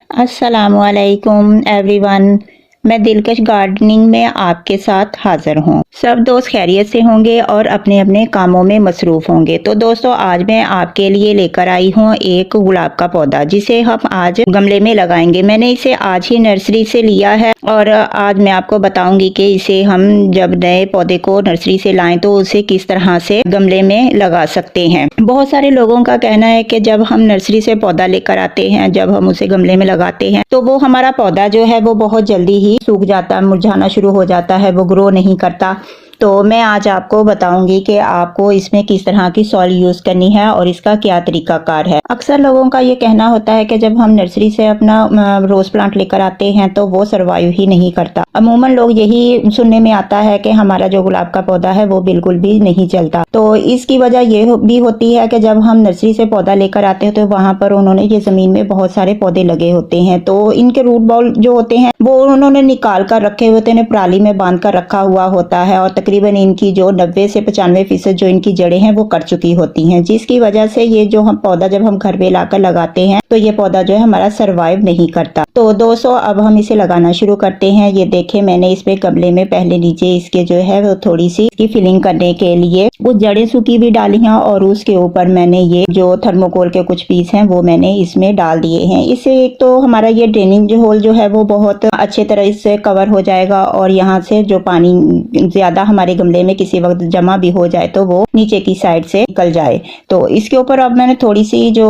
अस्सलामुअलैकुम एवरीवन। मैं दिलकश गार्डनिंग में आपके साथ हाज़िर हूँ। सब दोस्त खैरियत से होंगे और अपने अपने कामों में मसरूफ़ होंगे। तो दोस्तों, आज मैं आपके लिए लेकर आई हूँ एक गुलाब का पौधा, जिसे हम आज गमले में लगाएंगे। मैंने इसे आज ही नर्सरी से लिया है और आज मैं आपको बताऊंगी कि इसे हम जब नए पौधे को नर्सरी से लाएं तो उसे किस तरह से गमले में लगा सकते हैं। बहुत सारे लोगों का कहना है कि जब हम नर्सरी से पौधा लेकर आते हैं, जब हम उसे गमले में लगाते हैं तो वो हमारा पौधा जो है वो बहुत जल्दी ही सूख जाता है, मुरझाना शुरू हो जाता है, वो ग्रो नहीं करता। तो मैं आज आपको बताऊंगी कि आपको इसमें किस तरह की सॉइल यूज करनी है और इसका क्या तरीकाकार है। अक्सर लोगों का ये कहना होता है कि जब हम नर्सरी से अपना रोज प्लांट लेकर आते हैं तो वो सरवाइव ही नहीं करता। अमूमन लोग यही सुनने में आता है कि हमारा जो गुलाब का पौधा है वो बिल्कुल भी नहीं चलता। तो इसकी वजह ये भी होती है कि जब हम नर्सरी से पौधा लेकर आते हैं तो वहां पर उन्होंने ये जमीन में बहुत सारे पौधे लगे होते हैं, तो इनके रूट बॉल जो होते हैं वो उन्होंने निकाल कर रखे होते हैं, पराली में बांध कर रखा हुआ होता है और तकरीबन इनकी जो 90 से 95% जो इनकी जड़ें हैं वो कट चुकी होती हैं, जिसकी वजह से ये जो हम पौधा जब हम घर पे लाकर लगाते हैं तो ये पौधा जो है हमारा सरवाइव नहीं करता। तो दोस्तों, अब हम इसे लगाना शुरू करते हैं। ये देखें, मैंने इसमें गमले में पहले नीचे इसके जो है वो थोड़ी सी इसकी फिलिंग करने के लिए कुछ जड़ें सूखी भी डाली हैं और उसके ऊपर मैंने ये जो थर्मोकोल के कुछ पीस हैं वो मैंने इसमें डाल दिए हैं। इससे एक तो हमारा ये ड्रेनिंग होल जो है वो बहुत अच्छे तरह इससे कवर हो जाएगा और यहाँ से जो पानी ज्यादा हमारे गमले में किसी वक्त जमा भी हो जाए तो वो नीचे की साइड से निकल जाए। तो इसके ऊपर अब मैंने थोड़ी सी जो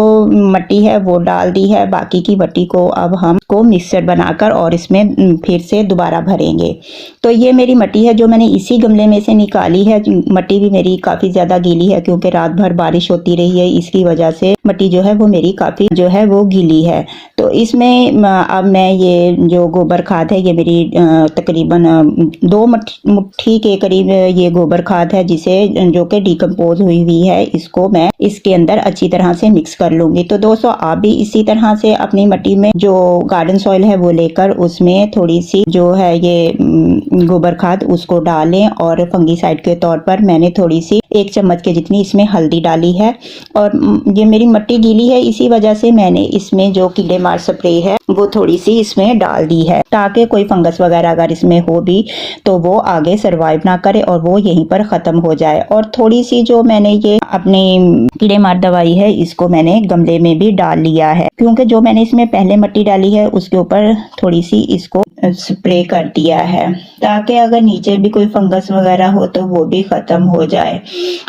मट्टी है वो डाल दी है। बाकी की मट्टी को अब हम को मिक्सचर बनाकर और इसमें फिर से दोबारा भरेंगे। तो ये मेरी मट्टी है जो मैंने इसी गमले में से निकाली है। मट्टी भी मेरी काफी ज्यादा गीली है क्योंकि रात भर बारिश होती रही है, इसकी वजह से मट्टी जो है वो मेरी काफी जो है वो गीली है। तो इसमें अब मैं ये जो गोबर खाद है ये मेरी तकरीबन 2 मुट्ठी के करीब ये गोबर खाद है, जिसे जो कि डिकम्पोज हुई है, इसको मैं इसके अंदर अच्छी तरह से मिक्स कर लूंगी। तो दोस्तों, आप भी इसी तरह से अपनी मट्टी में जो गार्डन सॉइल है वो लेकर उसमें थोड़ी सी जो है ये गोबर खाद उसको डालें और फंगीसाइड के तौर पर मैंने थोड़ी सी 1 चम्मच के जितनी इसमें हल्दी डाली है। और ये मेरी मट्टी गीली है, इसी वजह से मैंने इसमें जो कीड़े मार स्प्रे है वो थोड़ी सी इसमें डाल दी है, ताकि कोई फंगस वगैरह अगर इसमें हो भी तो वो आगे सरवाइव ना करे और वो यहीं पर खत्म हो जाए। और थोड़ी सी जो मैंने ये अपनी कीड़े मार दवाई है इसको मैंने गमले में भी डाल लिया है, क्योंकि जो मैंने इसमें पहले मट्टी डाली है उसके ऊपर थोड़ी सी इसको स्प्रे कर दिया है, ताकि अगर नीचे भी कोई फंगस वगैरह हो तो वो भी खत्म हो जाए।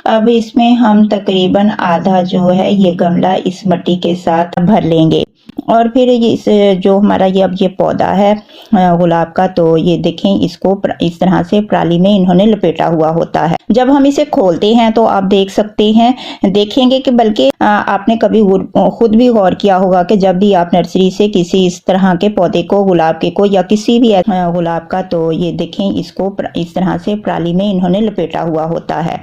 अब इसमें हम तकरीबन आधा जो है ये गमला इस मट्टी के साथ भर लेंगे और फिर इस जो हमारा ये अब ये पौधा है गुलाब का, तो ये देखें इसको इस तरह से पराली में इन्होंने लपेटा हुआ होता है। जब हम इसे खोलते हैं तो आप देख सकते हैं, देखेंगे कि बल्कि आपने कभी खुद भी गौर किया होगा कि जब भी आप नर्सरी से किसी इस तरह के पौधे को, गुलाब के को या किसी भी गुलाब का, तो ये देखें इसको इस तरह से पराली में इन्होंने लपेटा हुआ होता है।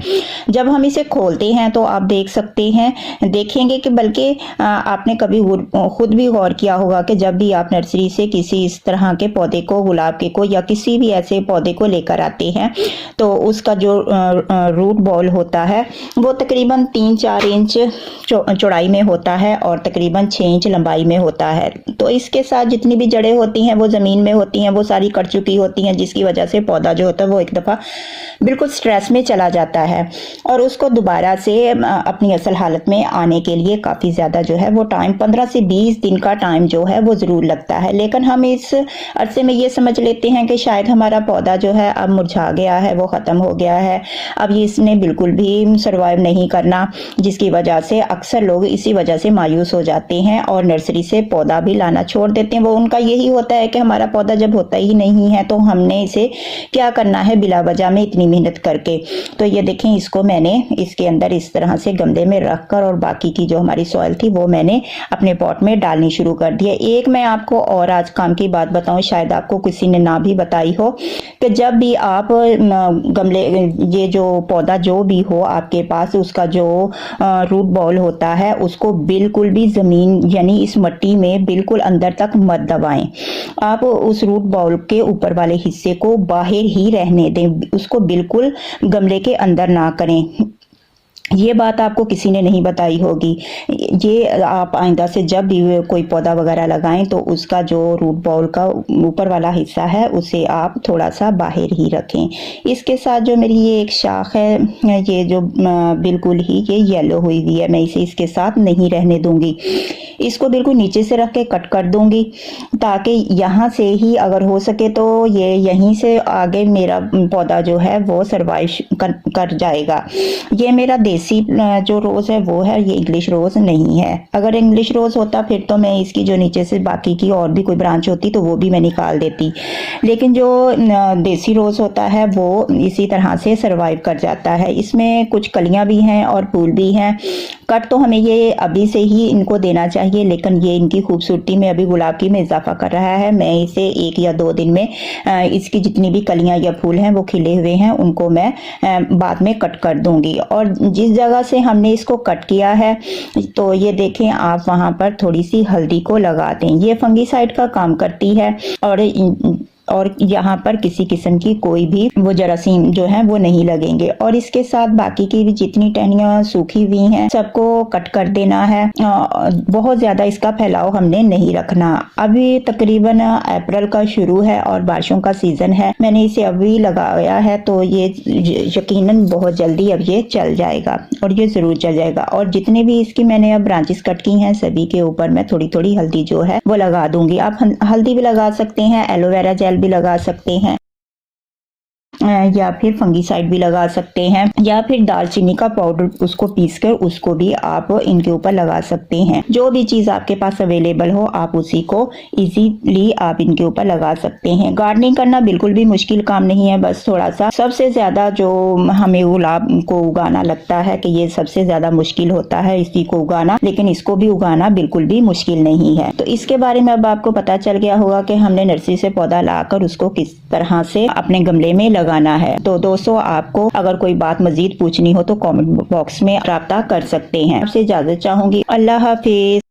जब हम इसे खोलते हैं तो आप देख सकते हैं, देखेंगे कि बल्कि आपने कभी खुद भी गौर किया होगा कि जब भी आप नर्सरी से किसी इस तरह के पौधे को, गुलाब के को या किसी भी ऐसे पौधे को लेकर आते हैं तो उसका जो रूट बॉल होता है वो तकरीबन 3-4 इंच चौड़ाई में होता है और तकरीबन 6 इंच लंबाई में होता है। तो इसके साथ जितनी भी जड़ें होती हैं वो जमीन में होती हैं, वो सारी कट चुकी होती हैं, जिसकी वजह से पौधा जो होता है वो एक दफा बिल्कुल स्ट्रेस में चला जाता है और उसको दोबारा से अपनी असल हालत में आने के लिए काफी ज्यादा जो है वो टाइम 15 से 20 दिन का टाइम जो है वो जरूर लगता है। लेकिन हम इस अरसे में ये समझ लेते हैं कि शायद हमारा पौधा जो है अब मुरझा गया है, वो खत्म हो गया है, अब ये इसने बिल्कुल भी सरवाइव नहीं करना, जिसकी वजह से अक्सर लोग इसी वजह से मायूस हो जाते हैं और नर्सरी से पौधा भी लाना छोड़ देते हैं। वो उनका यही होता है कि हमारा पौधा जब होता ही नहीं है तो हमने इसे क्या करना है बिला वजह में इतनी मेहनत करके। तो ये देखें, इसको मैंने इसके अंदर इस तरह से गमले में रखकर और बाकी की जो हमारी सॉइल थी वो मैंने अपने पॉट में डालनी शुरू कर दिया। एक मैं आपको और आज काम की बात बताऊं, शायद आपको किसी ने ना भी बताई हो, कि जब भी आप गमले, ये जो पौधा जो भी हो आपके पास, उसका जो रूट बॉल होता है उसको बिल्कुल भी जमीन यानी इस मट्टी में बिल्कुल अंदर तक मत दबाएं। आप उस रूट बॉल के ऊपर वाले हिस्से को बाहर ही रहने दें, उसको बिल्कुल गमले के अंदर ना करें। ये बात आपको किसी ने नहीं बताई होगी। ये आप आइंदा से जब भी कोई पौधा वगैरह लगाएं तो उसका जो रूट बॉल का ऊपर वाला हिस्सा है उसे आप थोड़ा सा बाहर ही रखें। इसके साथ जो मेरी ये एक शाख है, ये जो बिल्कुल ही ये येलो हुई हुई है, मैं इसे इसके साथ नहीं रहने दूंगी। इसको बिल्कुल नीचे से रख के कट कर दूंगी ताकि यहाँ से ही अगर हो सके तो ये यहीं से आगे मेरा पौधा जो है वो सरवाइव कर जाएगा। ये मेरा देसी जो रोज़ है वो है, ये इंग्लिश रोज़ नहीं है। अगर इंग्लिश रोज़ होता फिर तो मैं इसकी जो नीचे से बाकी की और भी कोई ब्रांच होती तो वो भी मैं निकाल देती, लेकिन जो देसी रोज़ होता है वो इसी तरह से सरवाइव कर जाता है। इसमें कुछ कलियां भी हैं और फूल भी हैं। कट तो हमें ये अभी से ही इनको देना चाहिए, लेकिन ये इनकी खूबसूरती में अभी गुलाबी में इजाफा कर रहा है। मैं इसे 1 या 2 दिन में इसकी जितनी भी कलियां या फूल हैं वो खिले हुए हैं उनको मैं बाद में कट कर दूंगी। और जिस जगह से हमने इसको कट किया है तो ये देखें आप, वहां पर थोड़ी सी हल्दी को लगा दें। ये फंगीसाइड का काम करती है और यहाँ पर किसी किस्म की कोई भी वो जरासीम जो है वो नहीं लगेंगे। और इसके साथ बाकी की भी जितनी टहनियाँ सूखी हुई हैं सबको कट कर देना है। बहुत ज़्यादा इसका फैलाव हमने नहीं रखना। अभी तकरीबन अप्रैल का शुरू है और बारिशों का सीज़न है। मैंने इसे अभी लगाया है तो ये यकीनन बहुत जल्दी अब ये चल जाएगा, और ये ज़रूर चल जाएगा। और जितने भी इसकी मैंने अब ब्रांचेस कट की हैं सभी के ऊपर मैं थोड़ी थोड़ी हल्दी जो है वो लगा दूंगी। आप हल्दी भी लगा सकते हैं, एलोवेरा जेल भी लगा सकते हैं, या फिर फंगीसाइड भी लगा सकते हैं, या फिर दालचीनी का पाउडर उसको पीसकर उसको भी आप इनके ऊपर लगा सकते हैं। जो भी चीज़ आपके पास अवेलेबल हो आप उसी को इजीली आप इनके ऊपर लगा सकते हैं। गार्डनिंग करना बिल्कुल भी मुश्किल काम नहीं है, बस थोड़ा सा सबसे ज़्यादा जो हमें गुलाब को उगाना लगता है कि ये सबसे ज़्यादा मुश्किल होता है इसी को उगाना, लेकिन इसको भी उगाना बिल्कुल भी मुश्किल नहीं है। तो इसके बारे में अब आपको पता चल गया होगा कि हमने नर्सरी से पौधा लाकर उसको किस तरह से अपने गमले में लगाना है। तो दोस्तों आपको अगर कोई बात मजीद पूछनी हो तो कमेंट बॉक्स में राब्ता कर सकते हैं। आपसे इजाजत चाहूंगी। अल्लाह हाफिज।